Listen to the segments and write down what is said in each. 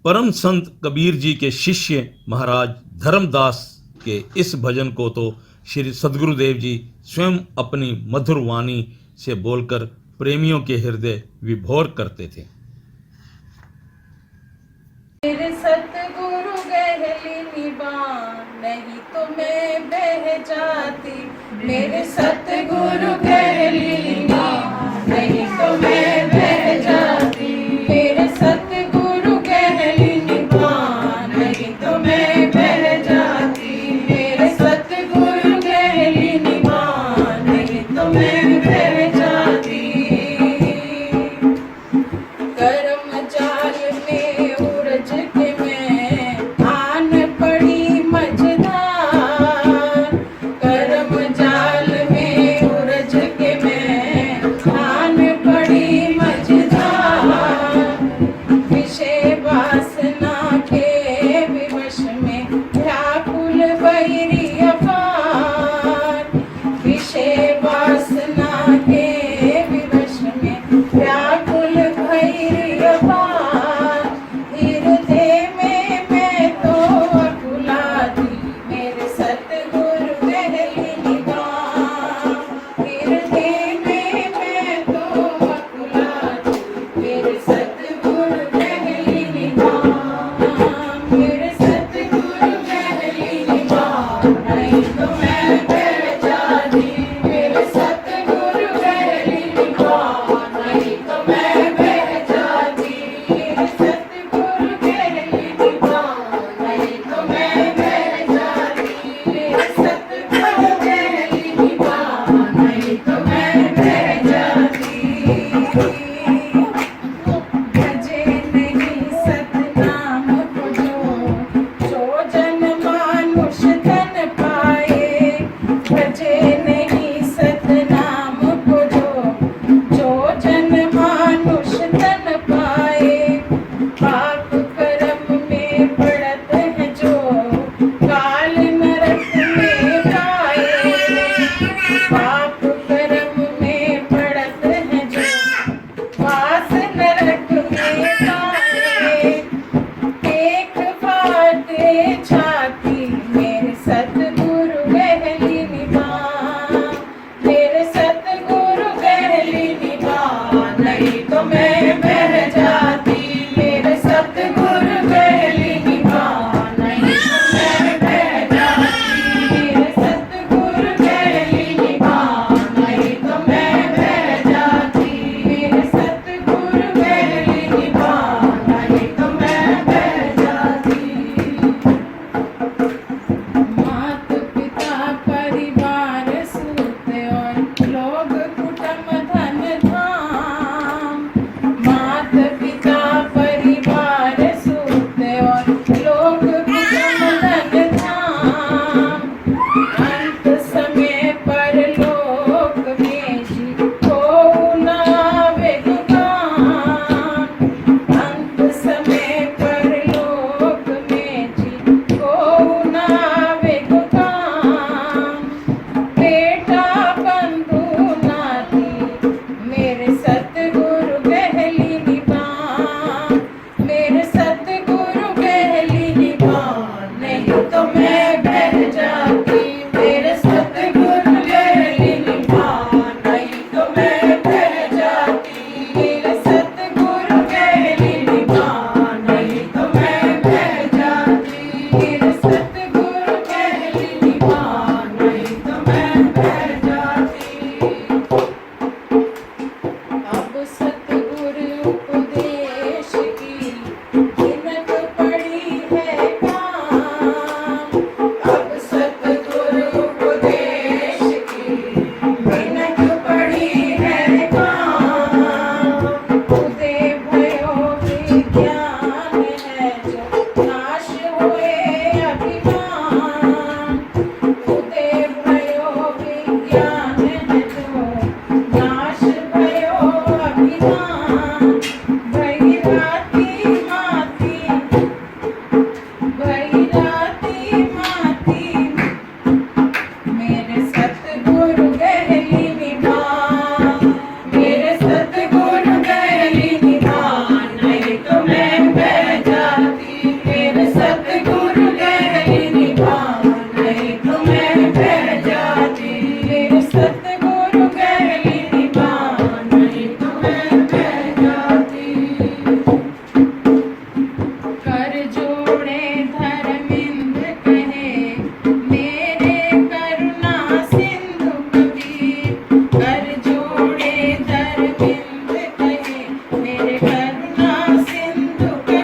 परम संत कबीर जी के शिष्य महाराज धर्मदास के इस भजन को तो श्री सद्गुरुदेव जी स्वयं अपनी मधुर वाणी से बोलकर प्रेमियों के हृदय विभोर करते थे। मेरे सतगुरु गहली निबान, नहीं तो मैं बह जाती। मेरे सतगुरु गहली निबान, नहीं तो मैं बह जाती। मेरे सतगुरु गहली निबान, नहीं तो मैं बह जाती। मेरे सतगुरु गहली निबान, नहीं तो मैं बह जाती। कर्म जाल में उलझ के मैं आन पड़ी मझधार। कर्म जाल में उलझ के मैं आन पड़ी मझधार। विषय वासना के विवश में व्याकुल वैरी अपार। विषय वासना के विवश में व्याकुल भैरी अपार। हृदय में मैं तो अकुलाती, मेरे सतगुरु गहली निगाह। हृदय में मैं तो अकुलाती, मेरे सतगुरु गहली निगाह।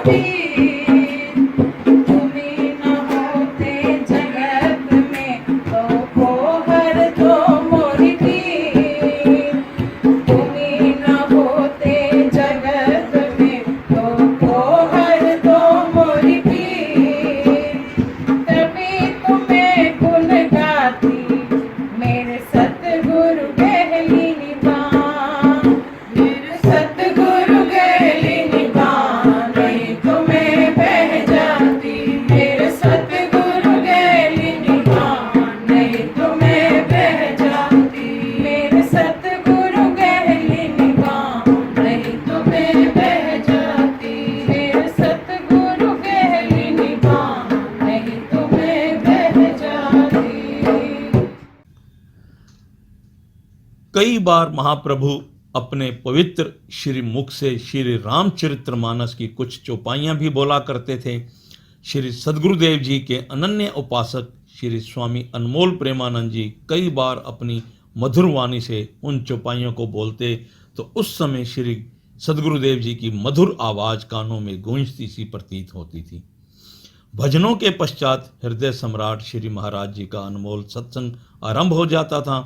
वीर, तुम्ही न होते जगत में तो पोहर तो मोरी पीर, तुम्ही न होते जगत में तो पोहर तो मोरी पीर, तभी तुम्हें गुण गाती मेरे सतगुरु गहली निभान, मेरे सतगुरु गहली निभान, नहीं तो मैं बह जाती, मेरे सतगुरु गहली निभान, नहीं तो मैं बह जाती, मेरे सतगुरु गहली निभान, नहीं तो मैं बह जाती, मेरे सतगुरु गहली निभान, नहीं तो मैं बह जाती। कई बार महाप्रभु अपने पवित्र श्री मुख से श्री रामचरितमानस की कुछ चौपाइयाँ भी बोला करते थे। श्री सद्गुरुदेव जी के अनन्य उपासक श्री स्वामी अनमोल प्रेमानंद जी कई बार अपनी मधुर वाणी से उन चौपाइयों को बोलते तो उस समय श्री सद्गुरुदेव जी की मधुर आवाज कानों में गूंजती सी प्रतीत होती थी। भजनों के पश्चात हृदय सम्राट श्री महाराज जी का अनमोल सत्संग आरंभ हो जाता था।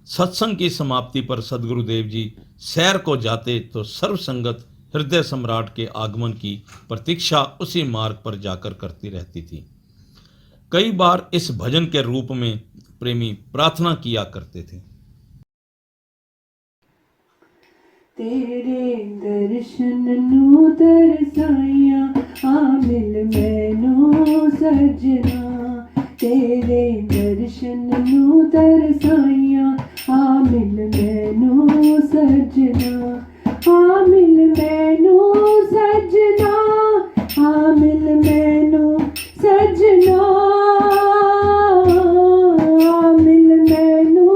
सत्संग की समाप्ति पर सद्गुरुदेव जी सैर को जाते तो सर्व संगत हृदय सम्राट के आगमन की प्रतीक्षा उसी मार्ग पर जाकर करती रहती थी। कई बार इस भजन के रूप में प्रेमी प्रार्थना किया करते थे। तेरे दर्शन नू तरसाइया आ मिल मैनू सजना, तेरे दर्शन नू तरसाइया आ मिल मैनू सजना, आ मिल मैनू सजना, आ मिल मैनू सजना, आ मिल मैनू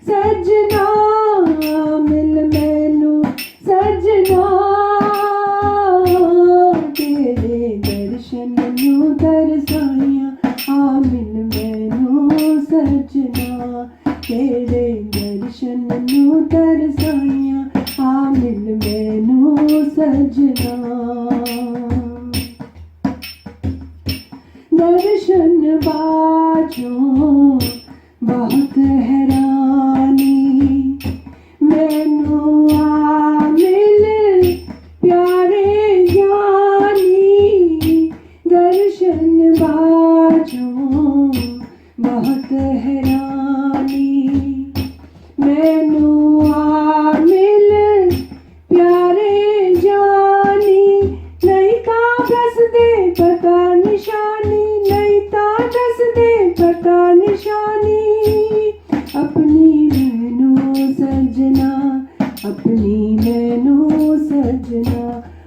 सजना, आ मिल मैनू सजना, तेरे दर्शन नू तरसाइया आ मिल मैनू सजना, तेरे दर्शन नू तरसाइया आ मिल मैनू सजना। दर्शन बाजों बहुत हैरानी, मैनू आ मिल प्यारे ज्ञानी, दर्शन बाजों बहुत हैरानी, मैनू आ मिल प्यारे जानी, नहीं ता दस दे पता निशानी, नहीं ता दस दे पता निशानी, अपनी मैनू सजना, अपनी मैनू सजना,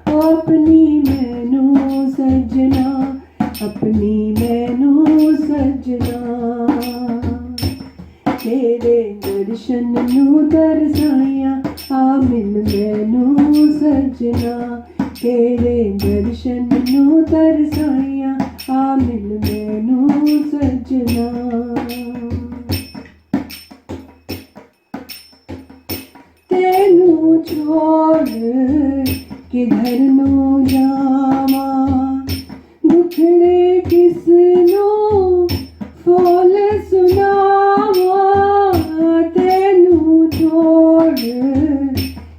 ओ अपनी मैनू सजना, अपनी मैनू सजना, तेरे दर्शन नू तरसाइया आ मिल मैनू सजना, तेरे दर्शन नू तरसाइया आ मिल मैनू सजना। तेनू छोड़ किधर नू जावा, दुखड़े किसनू फूल सुनावा, तेनू छोड़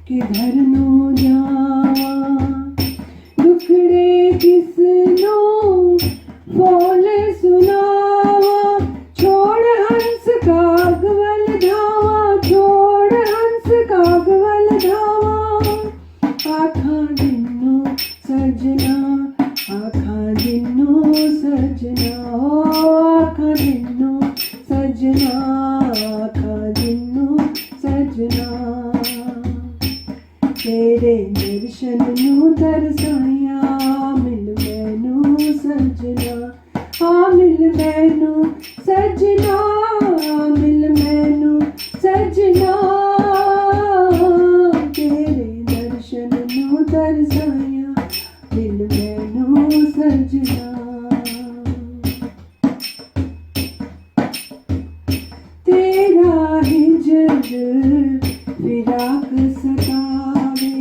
किधर नू जावा, दुखड़े किसनू फूल सुनावा, छोड़ हंस का गवल धावा, छोड़ हंस का गवल धावा, आखा जिन्नू सजना, आखा जिन्नू सजना, आखा जिन्नू सजना, आखा जिन्नू सजना, तेरे दर्शन नू तरसाइया आ मिल मैनू सजना, आ मिल मैनू सजना, आ मिल मैनू सजना, तेरे दर्शन नू तरसाइया मिल मैनू सजना। तेरा हिजर फिराक सतावे,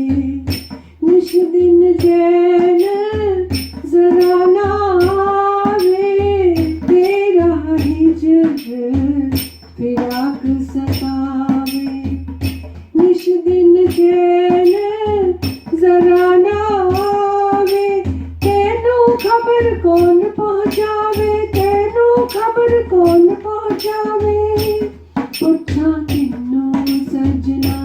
निश दिन चैन खबर कौन पहुँचावे, तेनू खबर कौन पहुँचावे। पुछा किन्नू सजना,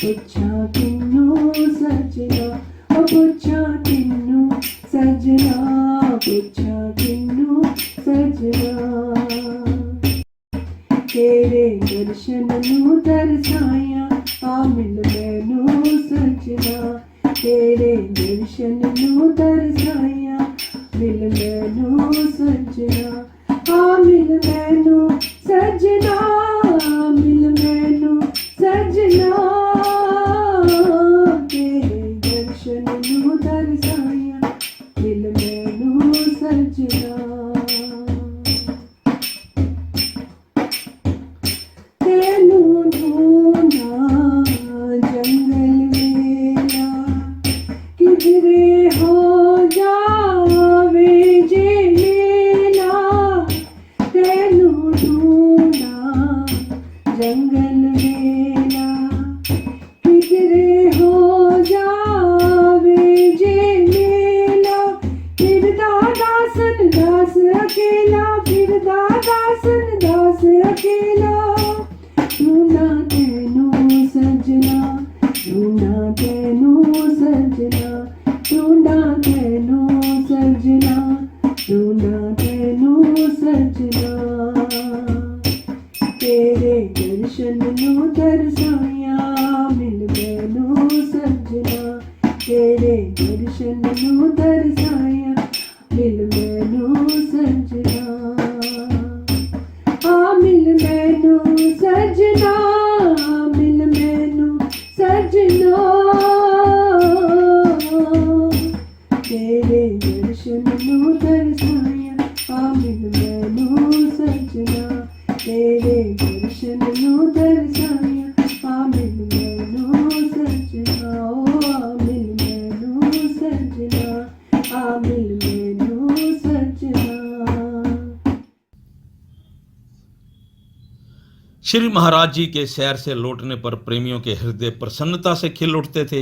पुछा किन्नू सजना, ओ पुछा किन्नू सजना, पुछा किन्नू सजना। तेरे दर्शन नू तरसाया, आ मिल मैनू सजना। तेरे दर्शन नू तरसाया, मिल मैनू सजना। आ मिल मैनू सजना, मिल मैनू सजना। तेरे दर्शन नू तरसाया, मिल मैनू सजना। तेनू ढूंढा जंगल मेला, किधरे हो जावे जे मेला। तेनू ढूंढा जंगल मेला, किधरे हो जावे जे मेला। फिरदा दासन दास अकेला, फिरदा दासन दास अकेला। ढूंढा तेनू सजना, ढूंढा तेनू सजना, ढूंढा तेनू सजना, ढूंढा तेनू सजना। तेरे दर्शन नू तरसाया, मिल मैनू सजना। तेरे दर्शन नू तरसाया, मिल मैनू सजना। आ मिल मैनू सजना, मिल मैनू सजना। तेरे दर्शन नू तरसाया, आ मिल मैनू सजना। तेरे दर्शन नू तरसाया, आ मिल मैनू सजना। ओ आ मिल मैनू सजना, आ मिल मैनू सजना। श्री महाराज जी के सैर से लौटने पर प्रेमियों के हृदय प्रसन्नता से खिल उठते थे।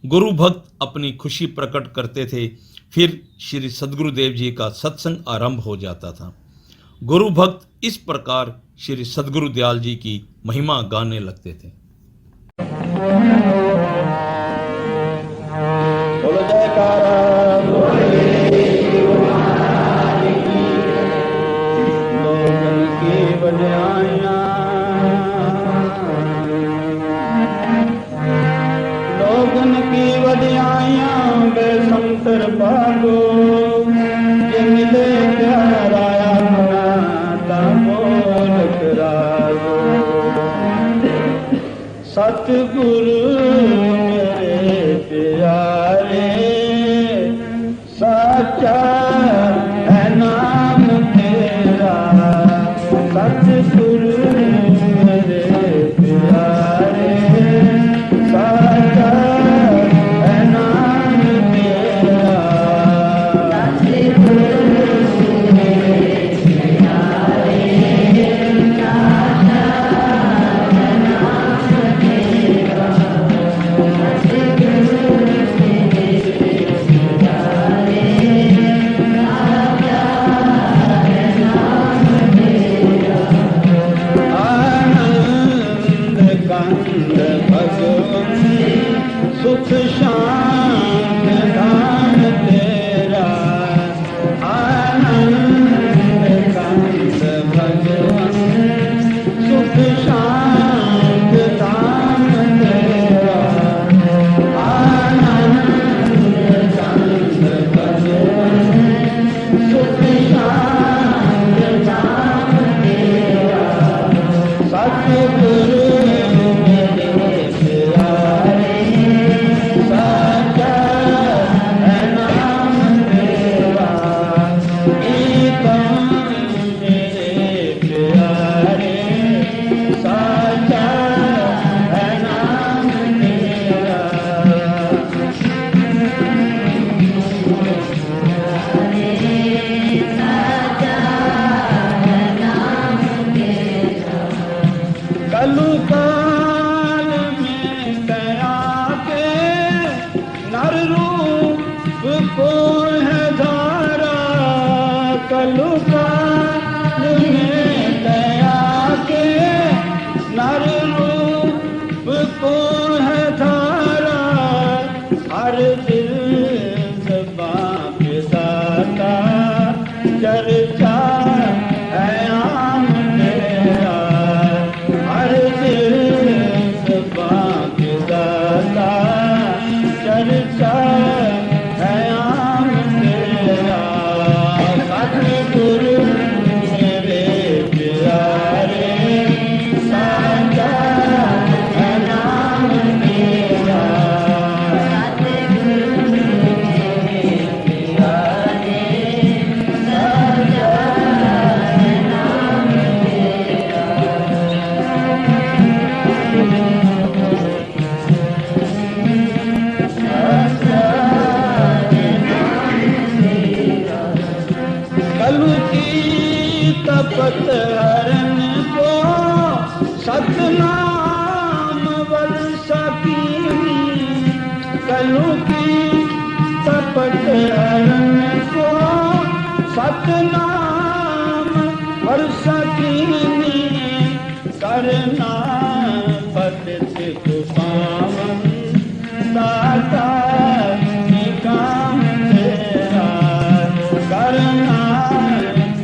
गुरु भक्त अपनी खुशी प्रकट करते थे। फिर श्री सद्गुरुदेव जी का सत्संग आरंभ हो जाता था। गुरु भक्त इस प्रकार श्री सद्गुरु दयाल जी की महिमा गाने लगते थे। बोलो जयकारा, लोगन की बड़ाइयाँ, लोगन की वडियाइयाँ बेसंतर पागो। ये मिले प्यारा अपना बोल करागो। सतगुरु मेरे प्यारे, सच्चा है नाम तेरा। सतगुरु मेरे प्यारे, सच्चा है नाम तेरा। तपत हरन को सतनाम वर्षा कीनी कलू की तपत हरन को सतनाम वर्षा कीनी करना पतित पावन दाता की काम तेरा करना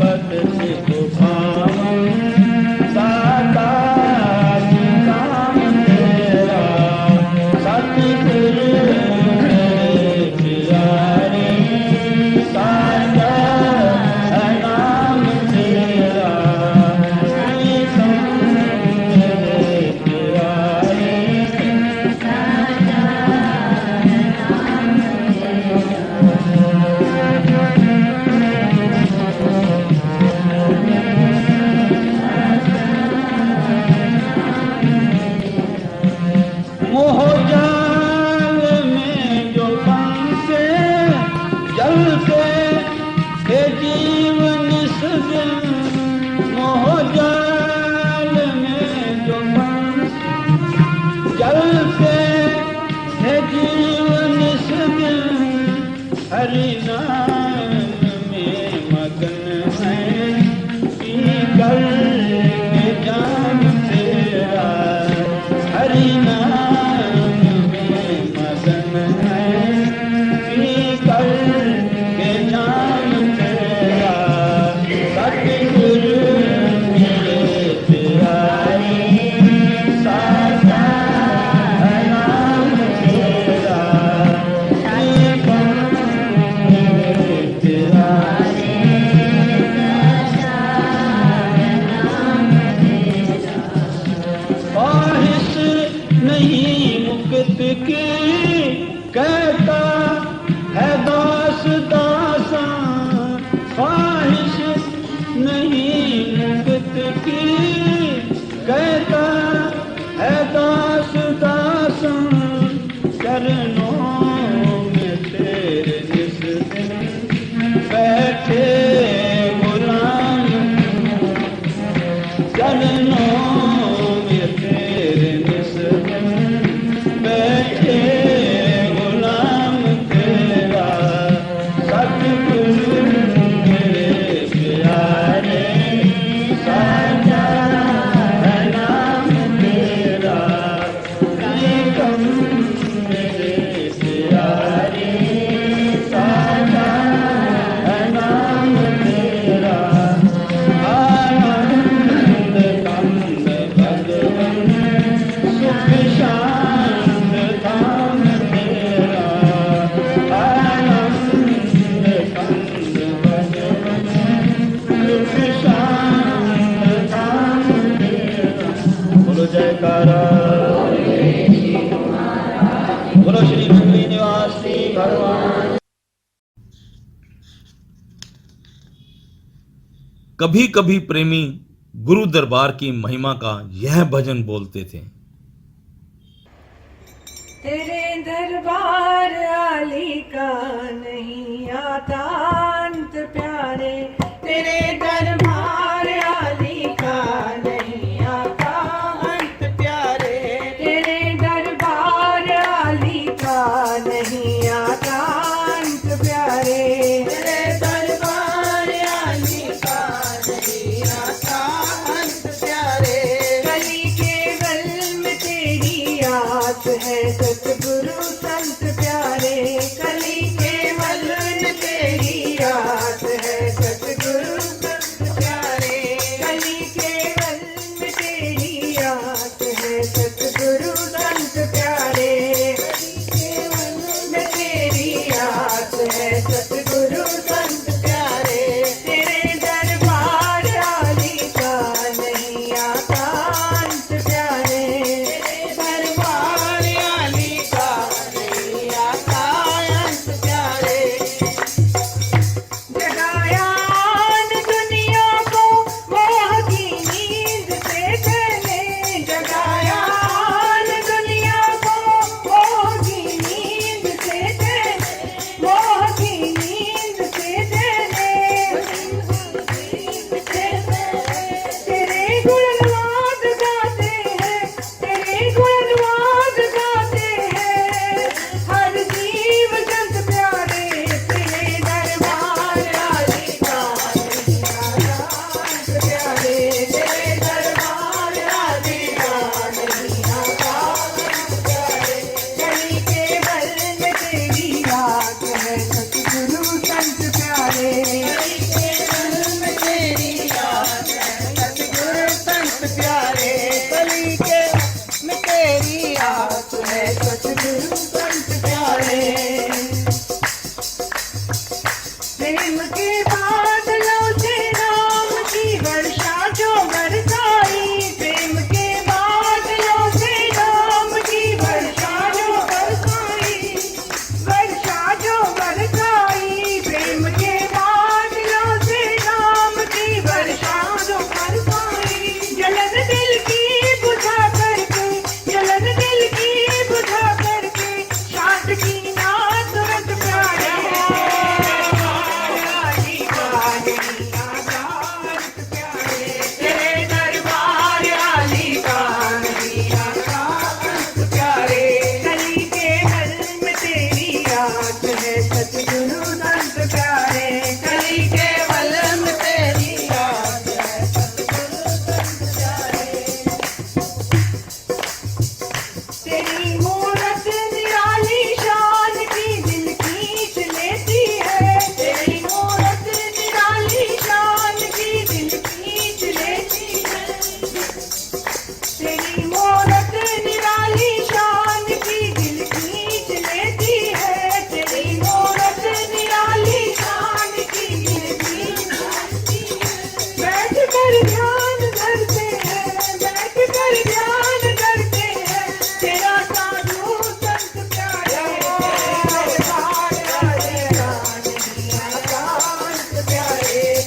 पतित पावन दाता की काम तेरा सतगुरु मेरे प्यारे साजा है नाम तेरा मोह जाल में जो फंसे जलते हे जीवन सजन मोह जाल में जो फंसे जलते हे जीवन सजन हरि नाम में मगन है पीकर के जान तेरा हरि नाम में मगन है पीकर के जान तेरा सतगुरु मेरे प्यारे साजा है नाम तेरा पीकर मेरे प्यारे ख्वाहिश नहीं मुक्त की कहता है दास दासा ख्वाहिश नहीं मुक्त की कहता है दास दासा चरणों में तेरे जिस दिन बैठे गुलाम चरणों में तेरे निस दिन बैठे गुलाम तेरा सतगुरु मेरे प्यारे साजा है नाम तेरा निगम मेरे प्यारे साजा है नाम तेरा आनंद कंद भगवन सुख शांत धाम तेरा आनंद कंद भगवन सुख शांत धाम तेरा बोलो जयकारा बोलो श्री मंगली निवासी भगवान। कभी कभी प्रेमी गुरु दरबार की महिमा का यह भजन बोलते थे। तेरे दरबार आली का नहीं आता अंत प्यारे तेरे दरबार आली का नहीं आता अंत प्यारे तेरे दरबार आली का नहीं आता अंत प्यारे तेरे दरबार आली का नहीं आता अंत प्यारे कली के गल में तेरी आस है सतगुरु संत प्यारे कली के मल में तेरी आस है सतगुरु प्रेम के बादलों से राम की वर्षा जो बरसाई, प्रेम के बादलों से राम की वर्षा जो बरसाई, वर्षा जो बरसाई, प्रेम के बादलों से राम की वर्षा जो बरसाई। जलन दिल की बुझा करके, जलन दिल की बुझा करके, शांत की ना तुरंत प्यारे आली का नहीं आकाश प्यारे, तेरे दरबार आली का नहीं आकाश प्यारे। कली के गल में तेरी रात है सतगुरु संत प्यारे, कली के गल में तेरी रात है सतगुरु संत प्यारे। तेरी मूरत निराली शान की दिल खींच लेती है, तेरी मूरत निराली शान की दिल खींच लेती है, तेरी मूरत निराली शान की दिल खींच लेती है, तेरी मूरत निराली शान की दिल खींच लेती है। बैठ कर ध्यान करते हैं, बैठ कर ध्यान करते हैं, तेरा साधु संत प्यारे,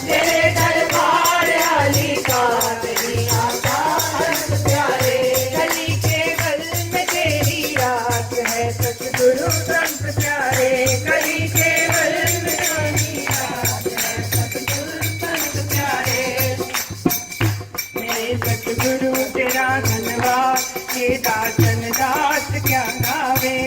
तेरे दरबार आली का नहीं आकाश प्यारे, कली के गल में तेरी रात है सतगुरु संत प्यारे, कली के गल में तेरी रात है सतगुरु संत प्यारे। मेरे सतगुरु तेरा धन्यवाद, ये दासन दास क्या गावे,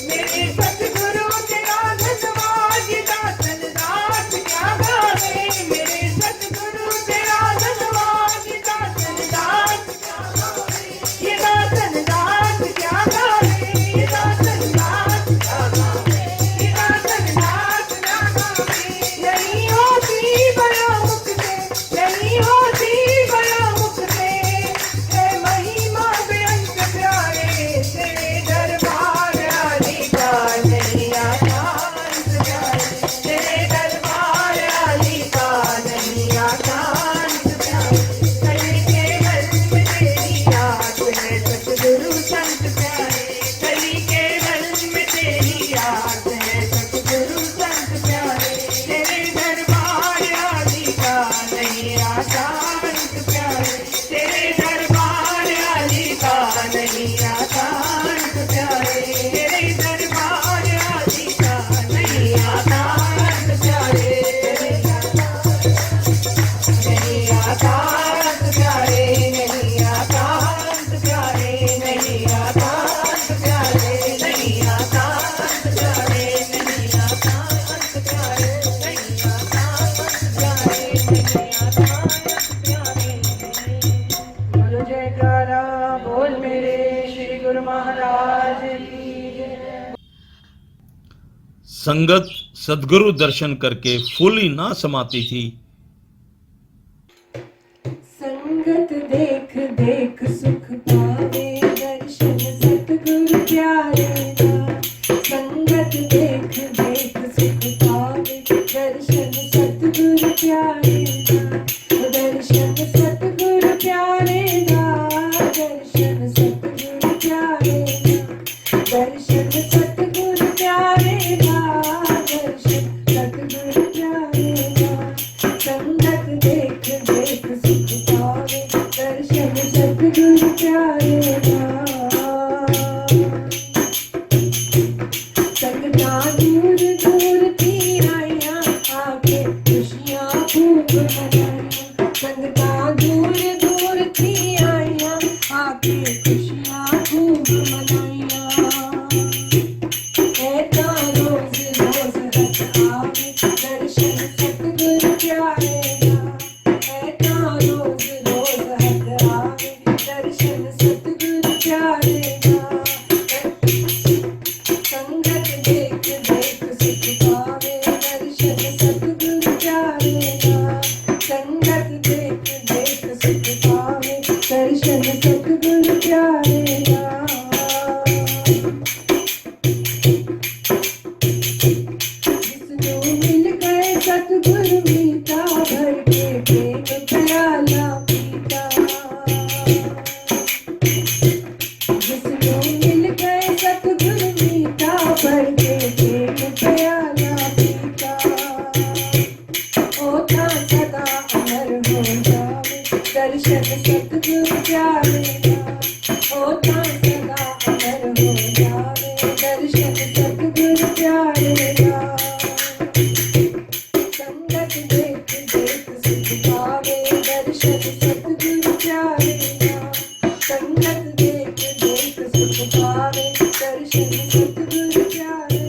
मेरे सतगुरु तेरा धन्यवाद, ये दासन दास क्या गावे, मेरे सतगुरु तेरा धन्यवाद, ये दासन दास क्या गावे, ये दासन दास क्या गावे, ये दासन दास क्या गावे, ये दासन दास क्या गावे। नहीं होती बड़ा मुख से, नहीं होती बड़ा मुख से, है महिमा बेअंत प्यारे, तेरे दरबार आली का नहीं आकाश प्यारे, तेरे दरबार आली का नहीं आकाश प्यारे। कली के गल में तेरी रात है सतगुरु संत प्यारे, कली के गल में तेरी रात है सतगुरु संत प्यारे, तेरे दरबार आली का नहीं आकाश प्यारे, तेरे दरबार आली का नहीं आकाश प्यारे, तेरे दरबार आली का नहीं आकाश प्यारे, नहीं आकाश प्यारे, नहीं आकाश प्यारे, नहीं आकाश प्यारे, नहीं आकाश प्यारे, नहीं आकाश प्यारे, नहीं आकाश प्यारे, नहीं आकाश प्यारे। बोलो जयकारा बोल मेरे श्री गुरु महाराज की जय। संगत सदगुरु दर्शन करके फूली ना समाती थी। संगत देख देख सुख पावे, दर्शन सतगुरु प्यारे का। संगत देख देख सुख पावे, दर्शन सतगुरु प्यारे का। दर्शन सतगुरु प्यारे का, दर्शन सतगुरु प्यारे का। दर्शन सतगुरु प्यारे का, दर्शन सतगुरु प्यारे का। संगत देख देख सुख पावे, दर्शन सतगुरु प्यारे का। सतगुरु मीठा भर के प्रेम प्याला पीता जिसको मिल गए सतगुरु मीठा भर के प्रेम प्याला पीता ओथा सदा अमर हो जावे दर्शन सतगुरु प्यारे ओथा सदा अमर हो जावे दर्शन सतगुरु प्यारे संगत देख देख सुख पावे दर्शन सतगुरु प्यारे संगत देख देख सुख पावे दर्शन सतगुरु प्यारे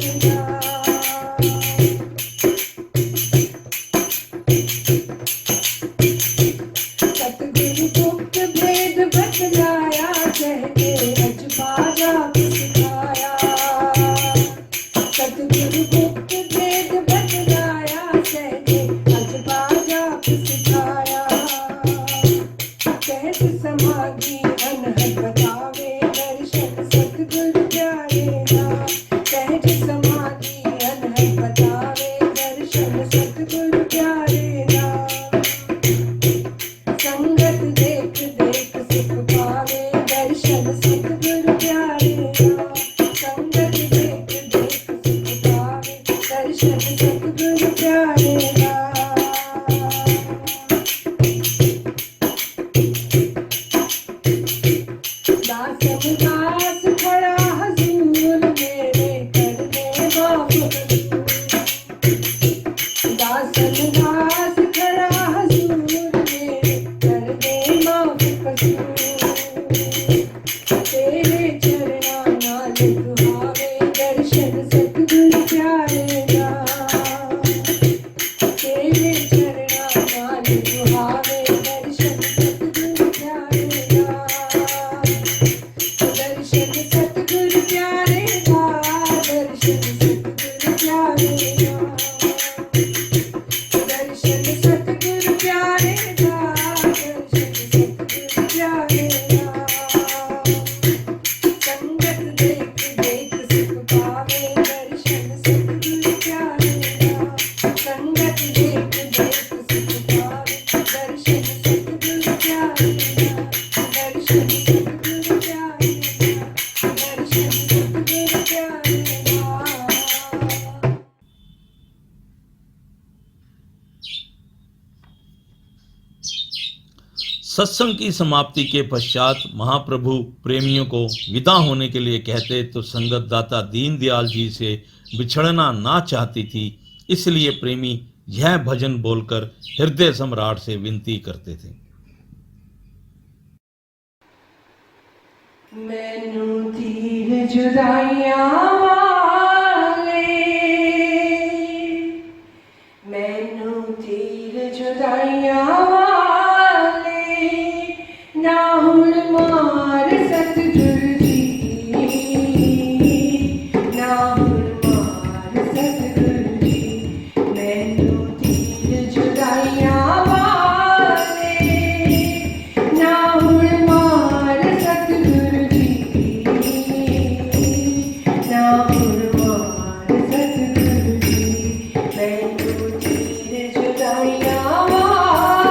सतगुरु गुप्त भेद बतलाया कहते अजबाजा सिखाया सतगुरु गुप्त भेद बतलाया कहते अजबाजा सिखाया कहत समाधि अनहद बतावे दर्शन सतगुरु प्यारे कहत समाधि अनहद बतावे दर्शन सतगुरु प्यारे संगत देख देख सुख पावे दर्शन सतगुरु प्यारे संगत देख देख सुख पावे दर्शन सतगुरु प्यारे दास दास खड़ा हजूर मेरे कर दे माफ दासन दास खड़ा हजूर मेरे कर दे माफ कसूर तेरे चरणा नाल दुहावे दर्शन सतगुरु प्यारे तेरे चरणा नाल दुहावे दर्शन सतगुरु प्यारे दर्शन सतगुरु प्यारे दर्शन सतगुरु प्यारे दर्शन सतगुरु प्यारे दर्शन सतगुरु प्यारे संगत देख देख सुख पावे दर्शन सतगुरु प्यारे संगत देख देख सुख पावे दर्शन सतगुरु प्यारे दर्शन सतगुरु प्यारे दर्शन सतगुरु प्यारे सत्संग की समाप्ति के पश्चात महाप्रभु प्रेमियों को विदा होने के लिए कहते तो संगत दाता दीनदयाल जी से बिछड़ना ना चाहती थी, इसलिए प्रेमी यह भजन बोलकर हृदय सम्राट से विनती करते थे। मैनू तीर जुदाइयां वाले मैनू तीर जुदाइयां वाले ना हुण मार सतगुरु जी ना हुण मार सतगुरु जी मैनू तीर जुदाइयां वाले ना हुण मार सतगुरु जी ना हुण मार सतगुरु जी मैनू तीर जुदाइयां वाले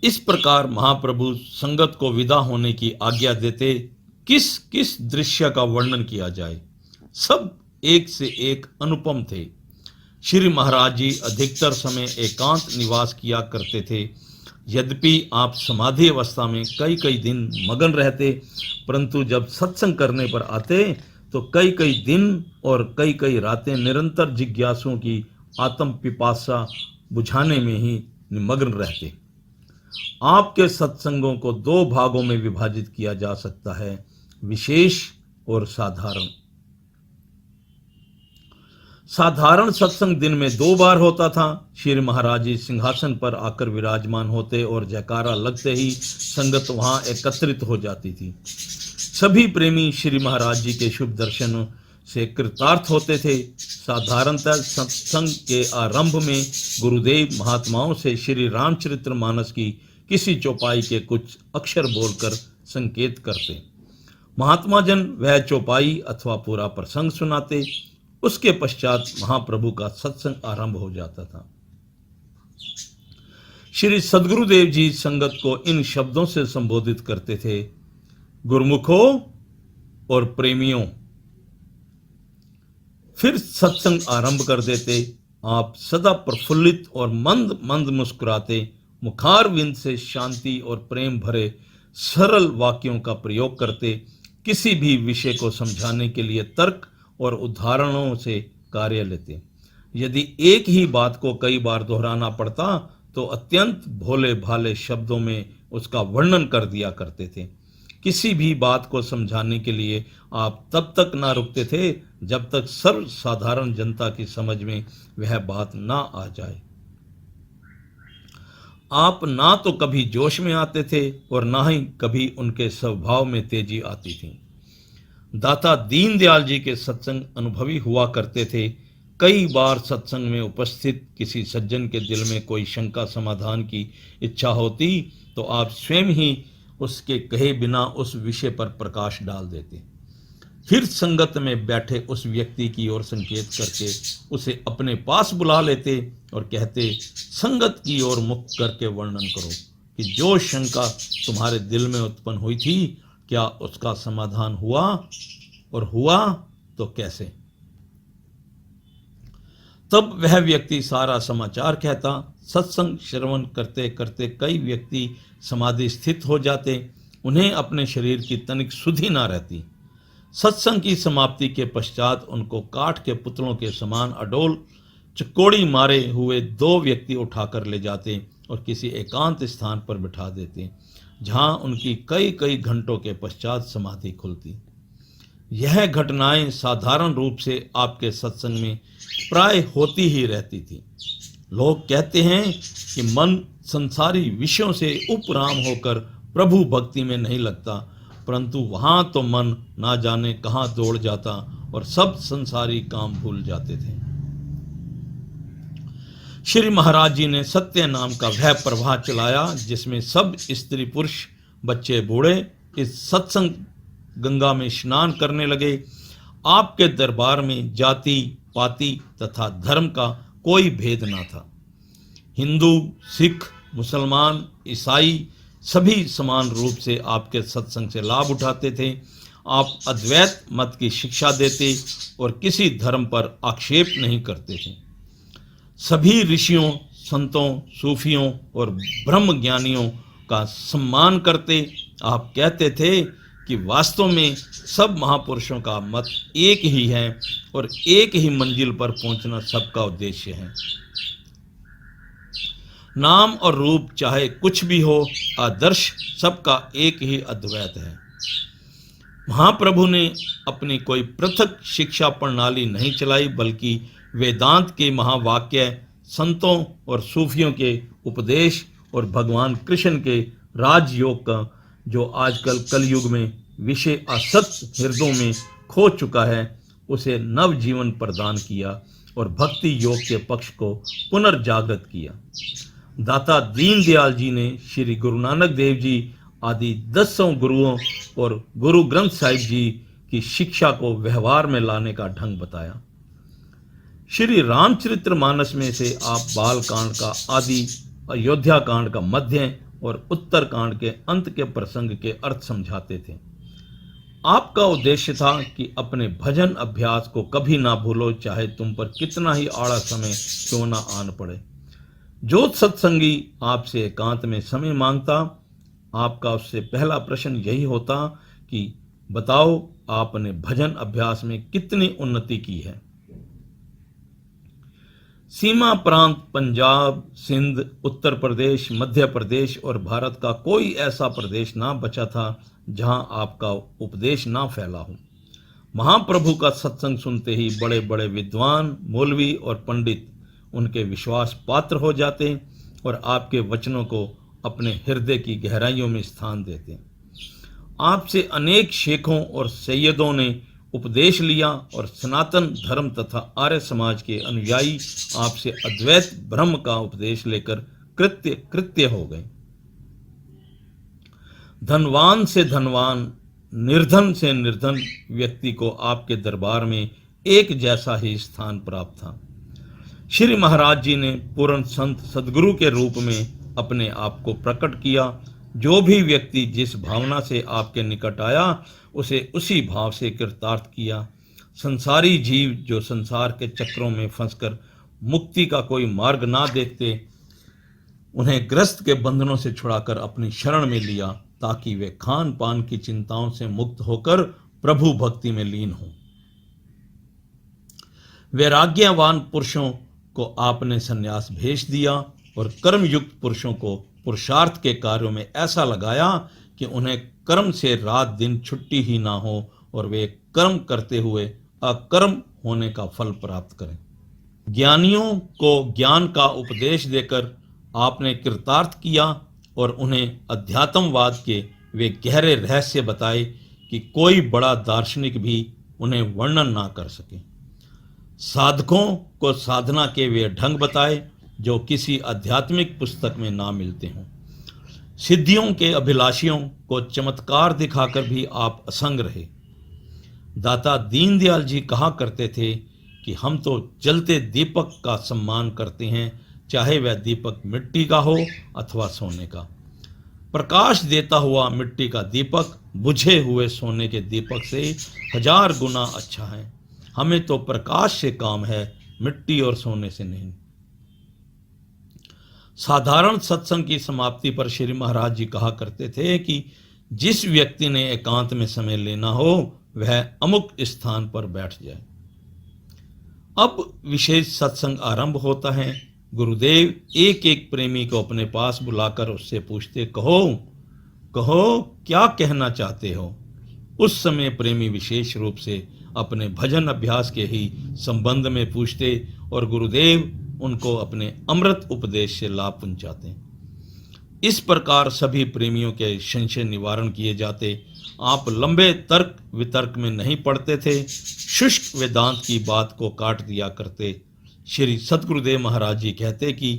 इस प्रकार महाप्रभु संगत को विदा होने की आज्ञा देते। किस किस दृश्य का वर्णन किया जाए, सब एक से एक अनुपम थे। श्री महाराज जी अधिकतर समय एकांत निवास किया करते थे। यद्यपि आप समाधि अवस्था में कई कई दिन मगन रहते, परंतु जब सत्संग करने पर आते तो कई कई दिन और कई कई रातें निरंतर जिज्ञासुओं की आत्म पिपासा बुझाने में ही निमग्न रहते। आपके सत्संगों को दो भागों में विभाजित किया जा सकता है, विशेष और साधारण। साधारण सत्संग दिन में 2 बार होता था। श्री महाराज जी सिंहासन पर आकर विराजमान होते और जयकारा लगते ही संगत वहां एकत्रित हो जाती थी। सभी प्रेमी श्री महाराज जी के शुभ दर्शन से कृतार्थ होते थे। साधारणतः सत्संग के आरंभ में गुरुदेव महात्माओं से श्री रामचरितमानस की किसी चौपाई के कुछ अक्षर बोलकर संकेत करते। महात्मा जन वह चौपाई अथवा पूरा प्रसंग सुनाते। उसके पश्चात महाप्रभु का सत्संग आरंभ हो जाता था। श्री सद्गुरुदेव जी संगत को इन शब्दों से संबोधित करते थे, गुरुमुखों और प्रेमियों। फिर सत्संग आरंभ कर देते। आप सदा प्रफुल्लित और मंद मंद मुस्कुराते, मुखारविंद से शांति और प्रेम भरे सरल वाक्यों का प्रयोग करते। किसी भी विषय को समझाने के लिए तर्क और उदाहरणों से कार्य लेते। यदि एक ही बात को कई बार दोहराना पड़ता तो अत्यंत भोले भाले शब्दों में उसका वर्णन कर दिया करते थे। किसी भी बात को समझाने के लिए आप तब तक ना रुकते थे जब तक सर्व साधारण जनता की समझ में वह बात ना आ जाए। आप ना तो कभी जोश में आते थे और ना ही कभी उनके स्वभाव में तेजी आती थी। दाता दीनदयाल जी के सत्संग अनुभवी हुआ करते थे। कई बार सत्संग में उपस्थित किसी सज्जन के दिल में कोई शंका समाधान की इच्छा होती तो आप स्वयं ही उसके कहे बिना उस विषय पर प्रकाश डाल देते। फिर संगत में बैठे उस व्यक्ति की ओर संकेत करके उसे अपने पास बुला लेते और कहते, संगत की ओर मुख करके वर्णन करो कि जो शंका तुम्हारे दिल में उत्पन्न हुई थी, क्या उसका समाधान हुआ, और हुआ तो कैसे। तब वह व्यक्ति सारा समाचार कहता। सत्संग श्रवण करते करते कई व्यक्ति समाधि स्थित हो जाते। उन्हें अपने शरीर की तनिक सुधि ना रहती। सत्संग की समाप्ति के पश्चात उनको काठ के पुतलों के समान अडोल चकोड़ी मारे हुए 2 व्यक्ति उठाकर ले जाते और किसी एकांत स्थान पर बिठा देते, जहां उनकी कई कई घंटों के पश्चात समाधि खुलती। यह घटनाएं साधारण रूप से आपके सत्संग में प्राय होती ही रहती थी। लोग कहते हैं कि मन संसारी विषयों से उपराम होकर प्रभु भक्ति में नहीं लगता, परंतु वहां तो मन ना जाने कहां दौड़ जाता और सब संसारी काम भूल जाते थे। श्री महाराज जी ने सत्य नाम का वह प्रवाह चलाया जिसमें सब स्त्री पुरुष बच्चे बूढ़े इस सत्संग गंगा में स्नान करने लगे। आपके दरबार में जाति पाति तथा धर्म का कोई भेद ना था। हिंदू, सिख, मुसलमान, ईसाई सभी समान रूप से आपके सत्संग से लाभ उठाते थे। आप अद्वैत मत की शिक्षा देते और किसी धर्म पर आक्षेप नहीं करते थे। सभी ऋषियों, संतों, सूफियों और ब्रह्म ज्ञानियों का सम्मान करते। आप कहते थे कि वास्तव में सब महापुरुषों का मत एक ही है और एक ही मंजिल पर पहुंचना सबका उद्देश्य है। नाम और रूप चाहे कुछ भी हो, आदर्श सबका एक ही अद्वैत है। महाप्रभु ने अपनी कोई पृथक शिक्षा प्रणाली नहीं चलाई, बल्कि वेदांत के महावाक्य, संतों और सूफियों के उपदेश और भगवान कृष्ण के राजयोग का, जो आजकल कलयुग में विषय आसक्त हृदयों में खो चुका है, उसे नव जीवन प्रदान किया और भक्ति योग के पक्ष को पुनर्जागृत किया। दाता दीनदयाल जी ने श्री गुरु नानक देव जी आदि 10 गुरुओं और गुरु ग्रंथ साहिब जी की शिक्षा को व्यवहार में लाने का ढंग बताया। श्री रामचरितमानस में से आप बाल कांड का आदि, अयोध्या कांड का मध्य और उत्तरकांड के अंत के प्रसंग के अर्थ समझाते थे। आपका उद्देश्य था कि अपने भजन अभ्यास को कभी ना भूलो, चाहे तुम पर कितना ही आड़ा समय क्यों ना आन पड़े। जो सत्संगी आपसे एकांत में समय मांगता, आपका उससे पहला प्रश्न यही होता कि बताओ आपने भजन अभ्यास में कितनी उन्नति की है। सीमा प्रांत पंजाब, सिंध, उत्तर प्रदेश, मध्य प्रदेश और भारत का कोई ऐसा प्रदेश ना बचा था जहां आपका उपदेश ना फैला हो। महाप्रभु का सत्संग सुनते ही बड़े बड़े विद्वान, मौलवी और पंडित उनके विश्वास पात्र हो जाते और आपके वचनों को अपने हृदय की गहराइयों में स्थान देते। आपसे अनेक शेखों और सैयदों ने उपदेश लिया और सनातन धर्म तथा आर्य समाज के अनुयायी आपसे अद्वैत ब्रह्म का उपदेश लेकर कृत्य हो गए। धनवान से धनवान, निर्धन से निर्धन व्यक्ति को आपके दरबार में एक जैसा ही स्थान प्राप्त था। श्री महाराज जी ने पूर्ण संत सदगुरु के रूप में अपने आप को प्रकट किया। जो भी व्यक्ति जिस भावना से आपके निकट आया, उसे उसी भाव से कृतार्थ किया। संसारी जीव जो संसार के चक्रों में फंसकर मुक्ति का कोई मार्ग ना देखते, उन्हें ग्रस्त के बंधनों से छुड़ाकर अपनी शरण में लिया, ताकि वे खान पान की चिंताओं से मुक्त होकर प्रभु भक्ति में लीन हों। वैराग्यवान पुरुषों को आपने संन्यास भेज दिया और कर्मयुक्त पुरुषों को पुरुषार्थ के कार्यों में ऐसा लगाया कि उन्हें कर्म से रात दिन छुट्टी ही ना हो और वे कर्म करते हुए अकर्म होने का फल प्राप्त करें। ज्ञानियों को ज्ञान का उपदेश देकर आपने कृतार्थ किया और उन्हें अध्यात्मवाद के वे गहरे रहस्य बताए कि कोई बड़ा दार्शनिक भी उन्हें वर्णन ना कर सके। साधकों को साधना के वे ढंग बताए जो किसी आध्यात्मिक पुस्तक में ना मिलते हों। सिद्धियों के अभिलाषियों को चमत्कार दिखाकर भी आप असंग रहे। दाता दीनदयाल जी कहा करते थे कि हम तो जलते दीपक का सम्मान करते हैं, चाहे वह दीपक मिट्टी का हो अथवा सोने का। प्रकाश देता हुआ मिट्टी का दीपक बुझे हुए सोने के दीपक से 1000 गुना अच्छा है। हमें तो प्रकाश से काम है, मिट्टी और सोने से नहीं। साधारण सत्संग की समाप्ति पर श्री महाराज जी कहा करते थे कि जिस व्यक्ति ने एकांत में समय लेना हो, वह अमुक स्थान पर बैठ जाए। अब विशेष सत्संग आरंभ होता है। गुरुदेव एक एक प्रेमी को अपने पास बुलाकर उससे पूछते, कहो क्या कहना चाहते हो। उस समय प्रेमी विशेष रूप से अपने भजन अभ्यास के ही संबंध में पूछते और गुरुदेव उनको अपने अमृत उपदेश से लाभ पहुंचाते। इस प्रकार सभी प्रेमियों के संशय निवारण किए जाते। आप लंबे तर्क वितर्क में नहीं पड़ते थे, शुष्क वेदांत की बात को काट दिया करते। श्री सद्गुरुदेव महाराज जी कहते कि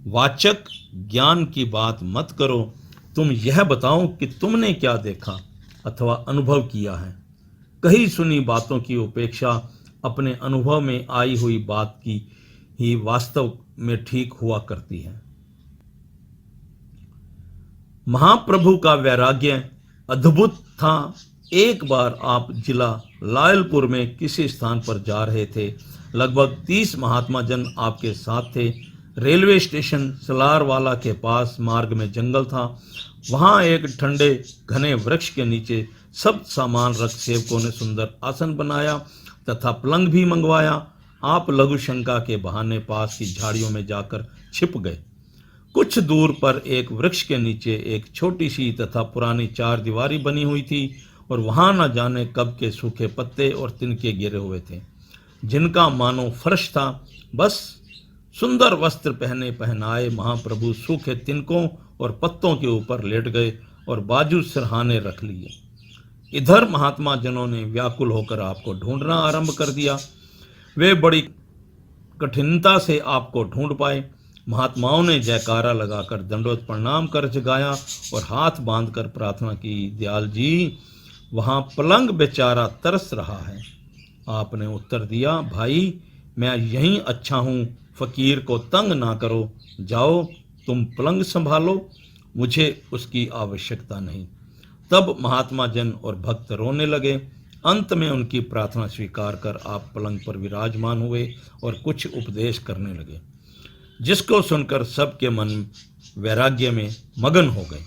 वाचक ज्ञान की बात मत करो, तुम यह बताओ कि तुमने क्या देखा अथवा अनुभव किया है। कही सुनी बातों की उपेक्षा अपने अनुभव में आई हुई बात की ही वास्तव में ठीक हुआ करती है। महाप्रभु का वैराग्य अद्भुत था। एक बार आप जिला लायलपुर में किसी स्थान पर जा रहे थे। लगभग 30 महात्मा जन आपके साथ थे। रेलवे स्टेशन सलारवाला के पास मार्ग में जंगल था। वहां एक ठंडे घने वृक्ष के नीचे सब सामान रख सेवकों ने सुंदर आसन बनाया तथा पलंग भी मंगवाया। आप लघु शंका के बहाने पास की झाड़ियों में जाकर छिप गए। कुछ दूर पर एक वृक्ष के नीचे एक छोटी सी तथा पुरानी 4 दीवारी बनी हुई थी और वहां न जाने कब के सूखे पत्ते और तिनके गिरे हुए थे, जिनका मानो फर्श था। बस सुंदर वस्त्र पहनाए महाप्रभु सूखे तिनकों और पत्तों के ऊपर लेट गए और बाजू सिरहाने रख लिए। इधर महात्मा जनों ने व्याकुल होकर आपको ढूंढना आरंभ कर दिया। वे बड़ी कठिनता से आपको ढूंढ पाए। महात्माओं ने जयकारा लगाकर दंडवत प्रणाम कर जगाया और हाथ बांधकर प्रार्थना की, दयाल जी वहाँ पलंग बेचारा तरस रहा है। आपने उत्तर दिया, भाई मैं यहीं अच्छा हूँ, फकीर को तंग ना करो, जाओ तुम पलंग संभालो। मुझे उसकी आवश्यकता नहीं। तब महात्मा जन और भक्त रोने लगे। अंत में उनकी प्रार्थना स्वीकार कर आप पलंग पर विराजमान हुए और कुछ उपदेश करने लगे, जिसको सुनकर सबके मन वैराग्य में मगन हो गए।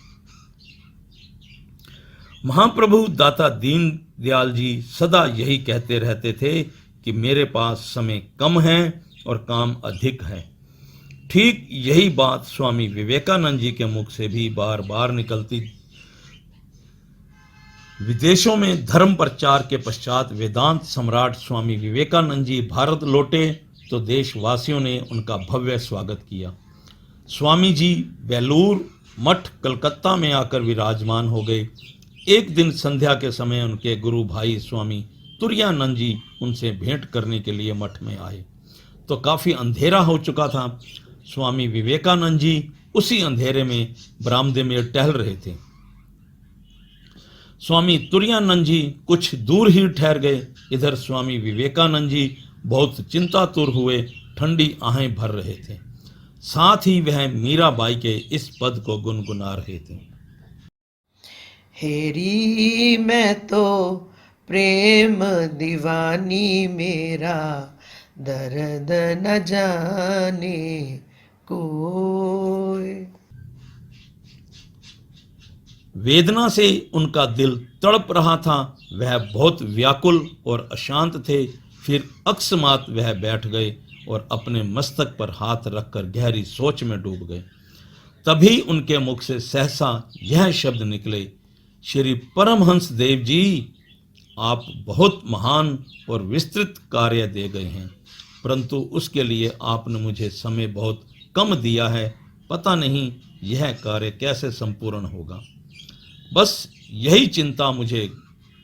महाप्रभु दाता दीन दयाल जी सदा यही कहते रहते थे कि मेरे पास समय कम है और काम अधिक है। ठीक यही बात स्वामी विवेकानंद जी के मुख से भी बार बार निकलती। विदेशों में धर्म प्रचार के पश्चात वेदांत सम्राट स्वामी विवेकानंद जी भारत लौटे तो देशवासियों ने उनका भव्य स्वागत किया। स्वामी जी बेलूर मठ कलकत्ता में आकर विराजमान हो गए। एक दिन संध्या के समय उनके गुरु भाई स्वामी तुरानंद जी उनसे भेंट करने के लिए मठ में आए तो काफ़ी अंधेरा हो चुका था। स्वामी विवेकानंद जी उसी अंधेरे में बरामदे में टहल रहे थे। स्वामी तुरानंद जी कुछ दूर ही ठहर गए। इधर स्वामी विवेकानंद जी बहुत चिंतातुर हुए ठंडी आहें भर रहे थे। साथ ही वह मीराबाई के इस पद को गुनगुना रहे थे। हेरी मैं तो प्रेम दीवानी, मेरा दर्द न जाने कोई। वेदना से उनका दिल तड़प रहा था। वह बहुत व्याकुल और अशांत थे। फिर अकस्मात वह बैठ गए और अपने मस्तक पर हाथ रखकर गहरी सोच में डूब गए। तभी उनके मुख से सहसा यह शब्द निकले, श्री परमहंस देव जी, आप बहुत महान और विस्तृत कार्य दे गए हैं, परंतु उसके लिए आपने मुझे समय बहुत कम दिया है। पता नहीं यह कार्य कैसे संपूर्ण होगा। बस यही चिंता मुझे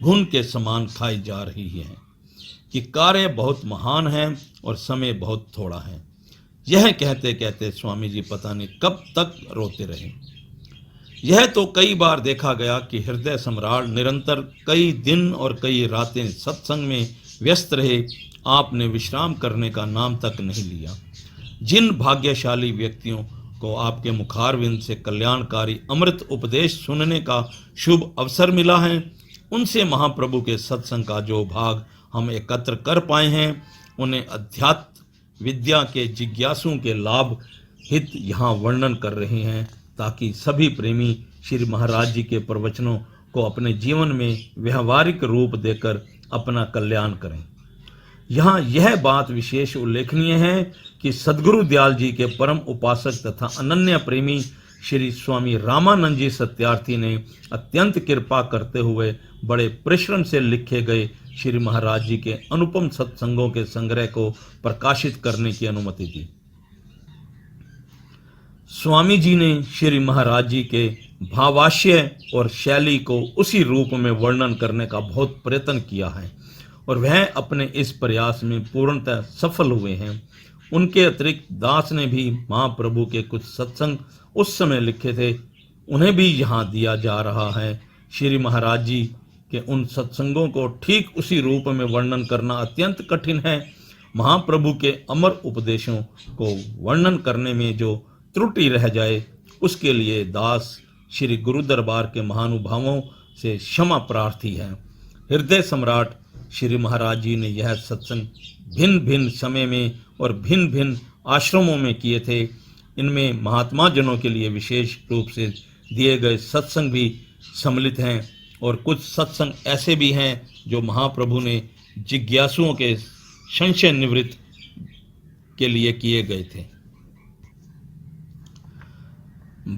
घुन के समान खाई जा रही है कि कार्य बहुत महान है और समय बहुत थोड़ा है। यह कहते कहते स्वामी जी पता नहीं कब तक रोते रहे। यह तो कई बार देखा गया कि हृदय सम्राट निरंतर कई दिन और कई रातें सत्संग में व्यस्त रहे। आपने विश्राम करने का नाम तक नहीं लिया। जिन भाग्यशाली व्यक्तियों को आपके मुखारविंद से कल्याणकारी अमृत उपदेश सुनने का शुभ अवसर मिला है, उनसे महाप्रभु के सत्संग का जो भाग हम एकत्र कर पाए हैं, उन्हें अध्यात्म विद्या के जिज्ञासुओं के लाभ हित यहाँ वर्णन कर रहे हैं, ताकि सभी प्रेमी श्री महाराज जी के प्रवचनों को अपने जीवन में व्यवहारिक रूप देकर अपना कल्याण करें। यहाँ यह बात विशेष उल्लेखनीय है कि सद्गुरु दयाल जी के परम उपासक तथा अनन्य प्रेमी श्री स्वामी रामानंद जी सत्यार्थी ने अत्यंत कृपा करते हुए बड़े परिश्रम से लिखे गए श्री महाराज जी के अनुपम सत्संगों के संग्रह को प्रकाशित करने की अनुमति दी। स्वामी जी ने श्री महाराज जी के भावाश्य और शैली को उसी रूप में वर्णन करने का बहुत प्रयत्न किया है और वह अपने इस प्रयास में पूर्णतः सफल हुए हैं। उनके अतिरिक्त दास ने भी महाप्रभु के कुछ सत्संग उस समय लिखे थे, उन्हें भी यहाँ दिया जा रहा है। श्री महाराज जी के उन सत्संगों को ठीक उसी रूप में वर्णन करना अत्यंत कठिन है। महाप्रभु के अमर उपदेशों को वर्णन करने में जो त्रुटि रह जाए, उसके लिए दास श्री गुरु दरबार के महानुभावों से क्षमा प्रार्थी है। हृदय सम्राट श्री महाराज जी ने यह सत्संग भिन्न भिन्न समय में और भिन्न भिन्न आश्रमों में किए थे। इनमें महात्मा जनों के लिए विशेष रूप से दिए गए सत्संग भी सम्मिलित हैं और कुछ सत्संग ऐसे भी हैं जो महाप्रभु ने जिज्ञासुओं के संशय निवृत्त के लिए किए गए थे।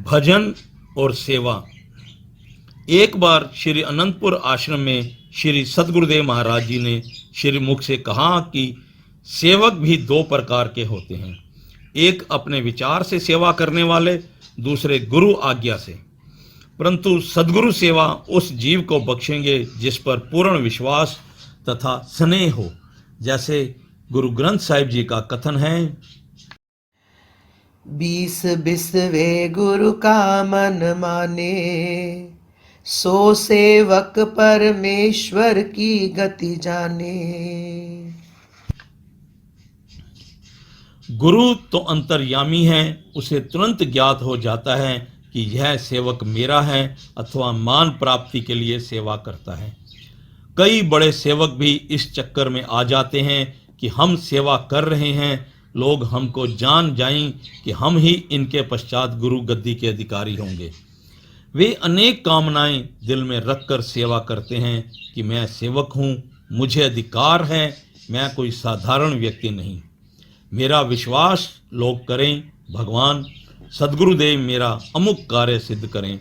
भजन और सेवा। एक बार श्री अनंतपुर आश्रम में श्री सद्गुरुदेव महाराज जी ने श्री मुख से कहा कि सेवक भी दो प्रकार के होते हैं, एक अपने विचार से सेवा करने वाले, दूसरे गुरु आज्ञा से। परंतु सद्गुरु सेवा उस जीव को बख्शेंगे जिस पर पूर्ण विश्वास तथा स्नेह हो। जैसे गुरु ग्रंथ साहिब जी का कथन है, 20 बिसवे गुरु का मन माने, सो सेवक परमेश्वर की गति जाने। गुरु तो अंतर्यामी है, उसे तुरंत ज्ञात हो जाता है कि यह सेवक मेरा है अथवा मान प्राप्ति के लिए सेवा करता है। कई बड़े सेवक भी इस चक्कर में आ जाते हैं कि हम सेवा कर रहे हैं, लोग हमको जान जाएं कि हम ही इनके पश्चात गुरु गद्दी के अधिकारी होंगे। वे अनेक कामनाएं दिल में रखकर सेवा करते हैं कि मैं सेवक हूँ, मुझे अधिकार है, मैं कोई साधारण व्यक्ति नहीं। मेरा विश्वास लोग करें, भगवान सद्गुरुदेव मेरा अमुक कार्य सिद्ध करें।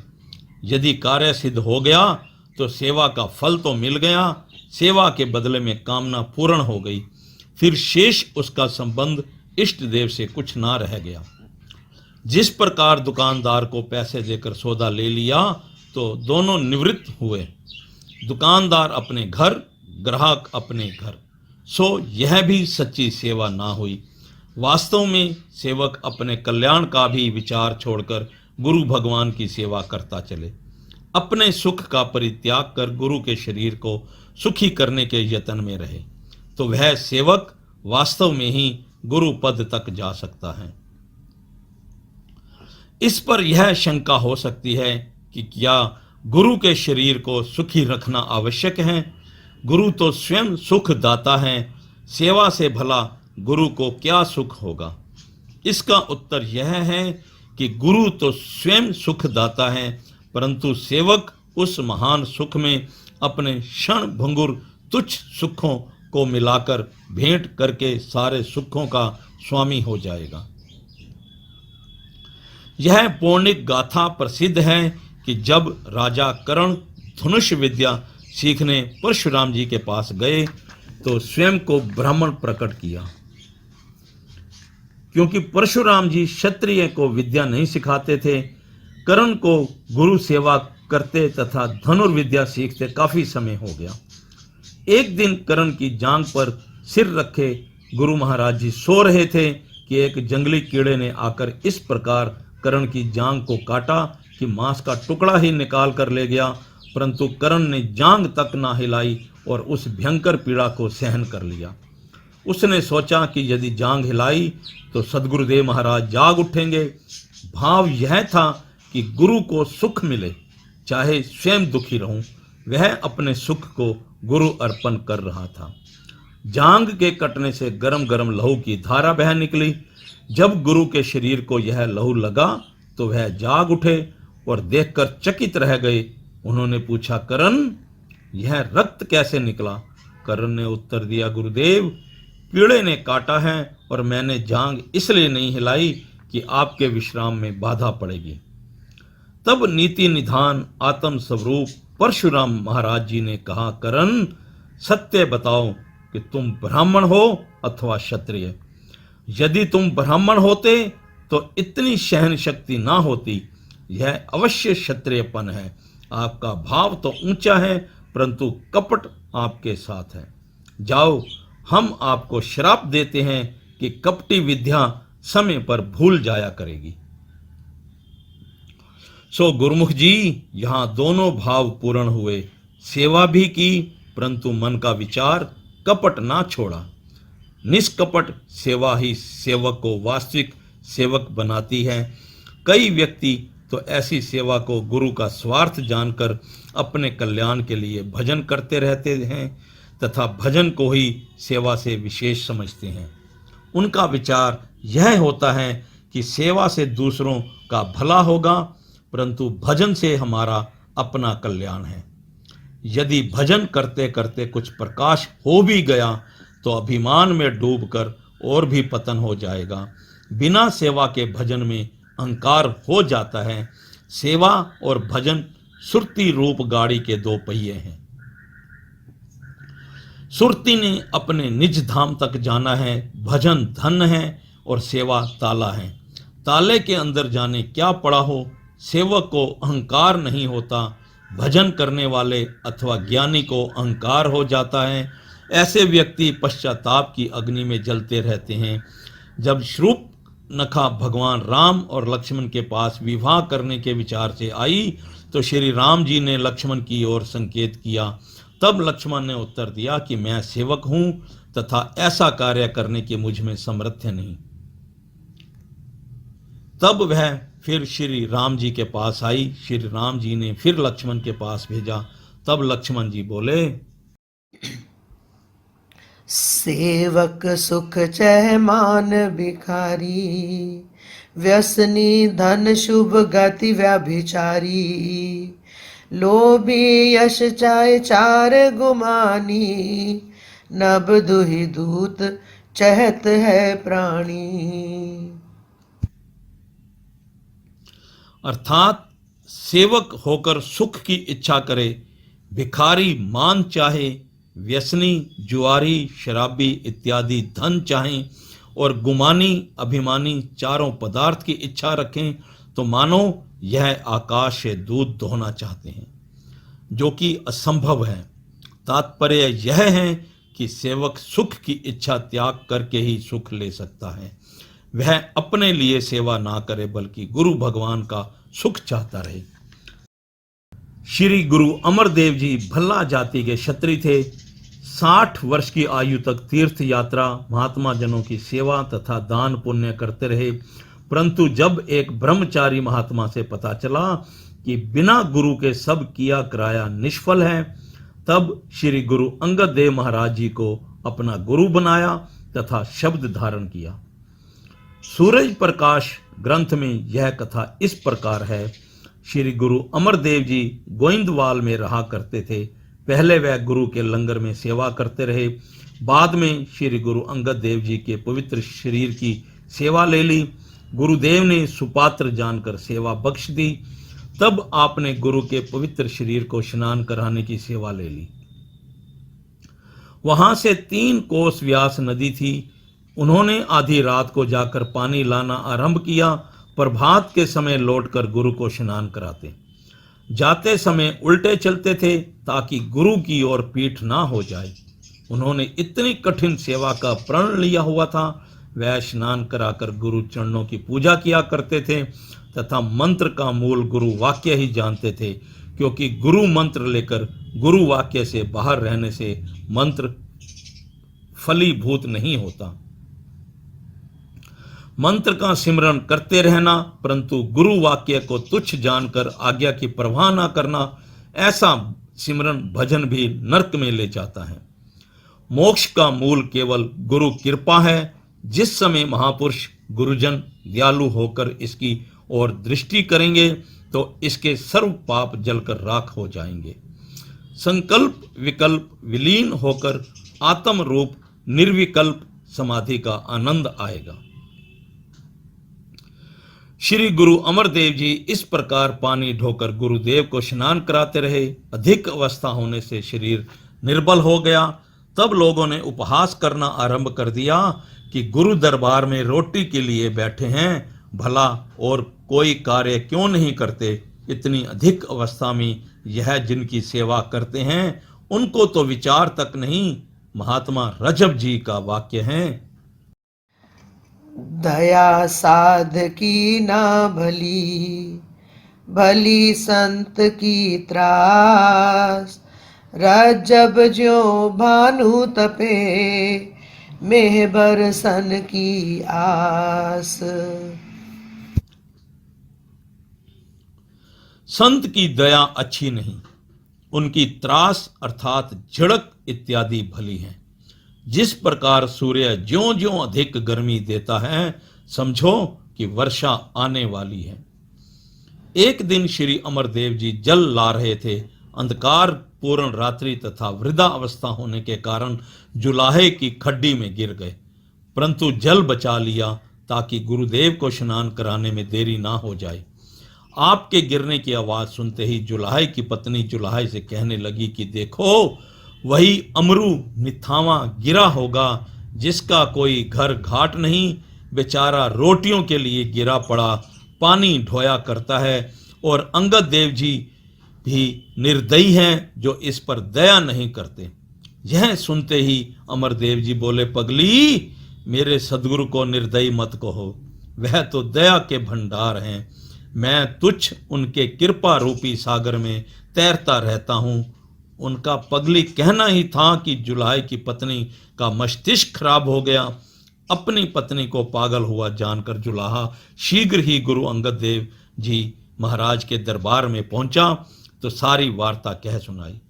यदि कार्य सिद्ध हो गया तो सेवा का फल तो मिल गया, सेवा के बदले में कामना पूर्ण हो गई, फिर शेष उसका संबंध इष्ट देव से कुछ ना रह गया। जिस प्रकार दुकानदार को पैसे देकर सौदा ले लिया तो दोनों निवृत्त हुए, दुकानदार अपने घर, ग्राहक अपने घर। सो यह भी सच्ची सेवा ना हुई। वास्तव में सेवक अपने कल्याण का भी विचार छोड़कर गुरु भगवान की सेवा करता चले, अपने सुख का परित्याग कर गुरु के शरीर को सुखी करने के यत्न में रहे, तो वह सेवक वास्तव में ही गुरु पद तक जा सकता है। इस पर यह शंका हो सकती है कि क्या गुरु के शरीर को सुखी रखना आवश्यक है? गुरु तो स्वयं सुख दाता है, सेवा से भला गुरु को क्या सुख होगा? इसका उत्तर यह है कि गुरु तो स्वयं सुख दाता है, परंतु सेवक उस महान सुख में अपने क्षण भंगुर तुच्छ सुखों को मिलाकर भेंट करके सारे सुखों का स्वामी हो जाएगा। यह पौराणिक गाथा प्रसिद्ध है कि जब राजा कर्ण धनुष विद्या सीखने परशुराम जी के पास गए तो स्वयं को ब्राह्मण प्रकट किया, क्योंकि परशुराम जी क्षत्रिय को विद्या नहीं सिखाते थे। कर्ण को गुरु सेवा करते तथा धनुर्विद्या सीखते काफी समय हो गया। एक दिन कर्ण की जांघ पर सिर रखे गुरु महाराज जी सो रहे थे कि एक जंगली कीड़े ने आकर इस प्रकार कर्ण की जांघ को काटा कि मांस का टुकड़ा ही निकाल कर ले गया, परंतु कर्ण ने जांघ तक ना हिलाई और उस भयंकर पीड़ा को सहन कर लिया। उसने सोचा कि यदि जांघ हिलाई तो सद्गुरुदेव महाराज जाग उठेंगे। भाव यह था कि गुरु को सुख मिले, चाहे स्वयं दुखी रहूं। वह अपने सुख को गुरु अर्पण कर रहा था। जांघ के कटने से गरम गरम लहू की धारा बह निकली। जब गुरु के शरीर को यह लहू लगा तो वह जाग उठे और देखकर चकित रह गए। उन्होंने पूछा, कर्ण, यह रक्त कैसे निकला? कर्ण ने उत्तर दिया, गुरुदेव, कीड़े ने काटा है और मैंने जांघ इसलिए नहीं हिलाई कि आपके विश्राम में बाधा पड़ेगी। तब नीति निधान आत्म स्वरूप परशुराम महाराज जी ने कहा, कर्ण, सत्य बताओ कि तुम ब्राह्मण हो अथवा क्षत्रिय। यदि तुम ब्राह्मण होते तो इतनी सहन शक्ति ना होती। यह अवश्य क्षत्रियपन है। आपका भाव तो ऊंचा है, परंतु कपट आपके साथ है। जाओ, हम आपको श्राप देते हैं कि कपटी विद्या समय पर भूल जाया करेगी। सो गुरुमुख जी यहाँ दोनों भाव पूर्ण हुए, सेवा भी की परंतु मन का विचार कपट ना छोड़ा। निष्कपट सेवा ही सेवक को वास्तविक सेवक बनाती है। कई व्यक्ति तो ऐसी सेवा को गुरु का स्वार्थ जानकर अपने कल्याण के लिए भजन करते रहते हैं तथा भजन को ही सेवा से विशेष समझते हैं। उनका विचार यह होता है कि सेवा से दूसरों का भला होगा, परंतु भजन से हमारा अपना कल्याण है। यदि भजन करते करते कुछ प्रकाश हो भी गया तो अभिमान में डूबकर और भी पतन हो जाएगा। बिना सेवा के भजन में अहंकार हो जाता है। सेवा और भजन सुरती रूप गाड़ी के दो पहिए हैं। सुरती ने अपने निज धाम तक जाना है, भजन धन है और सेवा ताला है। ताले के अंदर जाने क्या पड़ा हो, सेवक को अहंकार नहीं होता। भजन करने वाले अथवा ज्ञानी को अहंकार हो जाता है। ऐसे व्यक्ति पश्चाताप की अग्नि में जलते रहते हैं। जब शूर्पणखा भगवान राम और लक्ष्मण के पास विवाह करने के विचार से आई तो श्री राम जी ने लक्ष्मण की ओर संकेत किया। तब लक्ष्मण ने उत्तर दिया कि मैं सेवक हूं तथा ऐसा कार्य करने के मुझ में सामर्थ्य नहीं। तब वह फिर श्री राम जी के पास आई। श्री राम जी ने फिर लक्ष्मण के पास भेजा। तब लक्ष्मण जी बोले, सेवक सुख चह मान भिखारी, व्यसनी धन शुभ गति व्यभिचारी, लोभी यश चाहे चार गुमानी, नभ दुहि दूत चहत है प्राणी। अर्थात सेवक होकर सुख की इच्छा करे, भिखारी मान चाहे, व्यसनी जुआरी शराबी इत्यादि धन चाहें और गुमानी अभिमानी चारों पदार्थ की इच्छा रखें तो मानो यह आकाश से दूध दोहना चाहते हैं, जो कि असंभव है। तात्पर्य यह है कि सेवक सुख की इच्छा त्याग करके ही सुख ले सकता है। वह अपने लिए सेवा ना करे बल्कि गुरु भगवान का सुख चाहता रहे। श्री गुरु अमरदेव जी भल्ला जाति के क्षत्रिय थे। 60 वर्ष की आयु तक तीर्थ यात्रा, महात्मा जनों की सेवा तथा दान पुण्य करते रहे। परंतु जब एक ब्रह्मचारी महात्मा से पता चला कि बिना गुरु के सब किया कराया निष्फल है, तब श्री गुरु अंगद देव महाराज जी को अपना गुरु बनाया तथा शब्द धारण किया। सूरज प्रकाश ग्रंथ में यह कथा इस प्रकार है। श्री गुरु अमरदेव जी गोइंदवाल में रहा करते थे। पहले वह गुरु के लंगर में सेवा करते रहे। बाद में श्री गुरु अंगद देव जी के पवित्र शरीर की सेवा ले ली। गुरुदेव ने सुपात्र जानकर सेवा बख्श दी। तब आपने गुरु के पवित्र शरीर को स्नान कराने की सेवा ले ली। वहां से 3 कोस व्यास नदी थी। उन्होंने आधी रात को जाकर पानी लाना आरंभ किया। प्रभात के समय लौटकर गुरु को स्नान कराते। जाते समय उल्टे चलते थे ताकि गुरु की ओर पीठ ना हो जाए। उन्होंने इतनी कठिन सेवा का प्रण लिया हुआ था। वह स्नान कराकर गुरु चरणों की पूजा किया करते थे तथा मंत्र का मूल गुरु वाक्य ही जानते थे, क्योंकि गुरु मंत्र लेकर गुरु वाक्य से बाहर रहने से मंत्र फलीभूत नहीं होता। मंत्र का सिमरन करते रहना, परंतु गुरु वाक्य को तुच्छ जानकर आज्ञा की परवाह न करना, ऐसा सिमरन भजन भी नरक में ले जाता है। मोक्ष का मूल केवल गुरु कृपा है। जिस समय महापुरुष गुरुजन दयालु होकर इसकी ओर दृष्टि करेंगे तो इसके सर्व पाप जलकर राख हो जाएंगे। संकल्प विकल्प विलीन होकर आत्म रूप निर्विकल्प समाधि का आनंद आएगा। श्री गुरु अमरदेव जी इस प्रकार पानी ढोकर गुरुदेव को स्नान कराते रहे। अधिक अवस्था होने से शरीर निर्बल हो गया। तब लोगों ने उपहास करना आरंभ कर दिया कि गुरु दरबार में रोटी के लिए बैठे हैं, भला और कोई कार्य क्यों नहीं करते। इतनी अधिक अवस्था में यह जिनकी सेवा करते हैं उनको तो विचार तक नहीं। महात्मा रजब जी का वाक्य है, दया साध की ना भली, भली संत की त्रास, रजब ज्यो भानु तपे, मेह बरसन की आस। संत की दया अच्छी नहीं, उनकी त्रास अर्थात झड़क इत्यादि भली है। जिस प्रकार सूर्य ज्यों ज्यों अधिक गर्मी देता है, समझो कि वर्षा आने वाली है। एक दिन श्री अमरदेव जी जल ला रहे थे। अंधकार पूर्ण रात्रि तथा वृद्धा अवस्था होने के कारण जुलाहे की खड्डी में गिर गए, परंतु जल बचा लिया ताकि गुरुदेव को स्नान कराने में देरी ना हो जाए। आपके गिरने की आवाज सुनते ही जुलाहे की पत्नी जुलाहे से कहने लगी कि देखो, वही अमरू निथावा गिरा होगा जिसका कोई घर घाट नहीं, बेचारा रोटियों के लिए गिरा पड़ा पानी ढोया करता है। और अंगद देव जी भी निर्दयी हैं जो इस पर दया नहीं करते। यह सुनते ही अमरदेव जी बोले, पगली, मेरे सदगुरु को निर्दयी मत कहो, वह तो दया के भंडार हैं। मैं तुच्छ उनके कृपा रूपी सागर में तैरता रहता हूँ। उनका पगली कहना ही था कि जुलाहे की पत्नी का मस्तिष्क खराब हो गया। अपनी पत्नी को पागल हुआ जानकर जुलाहा शीघ्र ही गुरु अंगद देव जी महाराज के दरबार में पहुंचा तो सारी वार्ता कह सुनाई।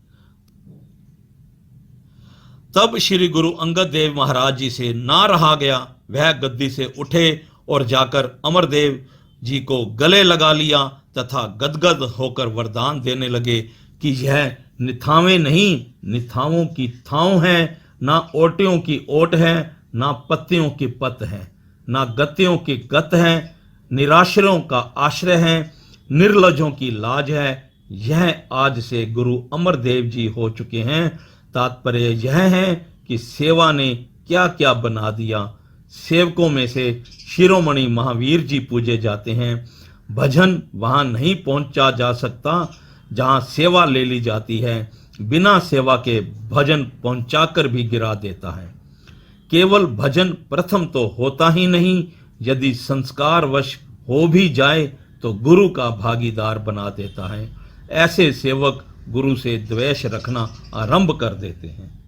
तब श्री गुरु अंगद देव महाराज जी से ना रहा गया, वह गद्दी से उठे और जाकर अमरदेव जी को गले लगा लिया तथा गदगद होकर वरदान देने लगे कि यह निथावें नहीं, निथावों की थाव है, ना ओटियों की ओट है, ना पत्तियों की पत है, ना गत्तियों की गत है, निराश्रयों का आश्रय है, निर्लजों की लाज है। यह आज से गुरु अमरदेव जी हो चुके हैं। तात्पर्य यह है कि सेवा ने क्या क्या बना दिया। सेवकों में से शिरोमणि महावीर जी पूजे जाते हैं। भजन वहां नहीं पहुंचा जा सकता जहां सेवा ले ली जाती है। बिना सेवा के भजन पहुंचाकर भी गिरा देता है। केवल भजन प्रथम तो होता ही नहीं, यदि संस्कारवश हो भी जाए तो गुरु का भागीदार बना देता है। ऐसे सेवक गुरु से द्वेष रखना आरंभ कर देते हैं।